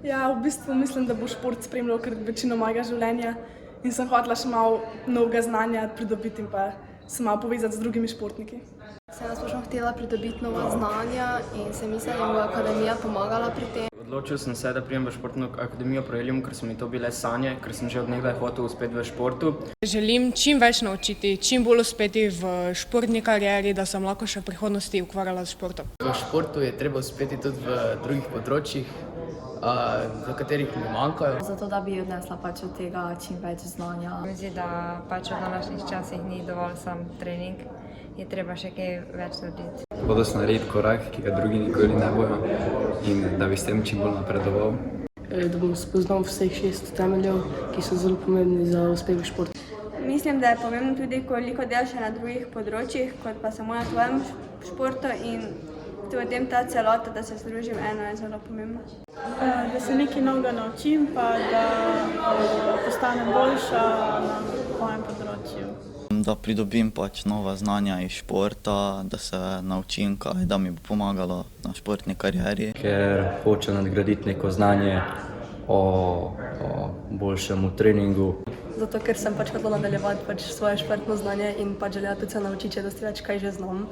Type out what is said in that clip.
Ja, v bistvu mislim, da bo šport spremljal kar večino mojega življenja in sem hotela še malo novega znanja pridobiti in pa se malo povezati z drugimi športniki. Sem splošno htela pridobiti nova znanja in se mislim, da mi bo akademija pomagala pri tem. Odločil sem se, da prijem v športno akademijo Pro Elium, ker so mi to bile sanje, ker sem že od nekdaj hotel uspeti v športu. Želim čim več naučiti, čim bolj uspeti v športni karieri, da sem lahko še v prihodnosti ukvarjala s športom. V športu je treba uspeti tudi v drugih področjih, v katerih mi manjkajo. Zato, da bi odnesla pač od tega čim več znanja. Mislim, da pač v današnjih časih ni dovolj sam trening, je treba še kaj več narediti. Hotel sem narediti korak, ki ga drugi nikoli ne bojo in da bi s tem čim bolj napredoval. Da bom spoznal vseh 6 temeljev, ki so zelo pomembni za uspeh v športu. Mislim, da je pomembno tudi, koliko delaš na drugih področjih, kot pa samo na tvojem športu in potem ta celota, da se združim eno, je zelo pomembno. Da se nekaj novega naučim, pa da postanem boljša na mojem področju. Da pridobim pač nova znanja iz športa, da se naučim kaj, da mi bo pomagalo na športni karieri. Ker hočem nadgraditi neko znanje o boljšem treningu. Zato, ker sem pač hotela nadaljevati pač svoje športno znanje in pač želela tudi se naučiti, če dosti več kaj že znam.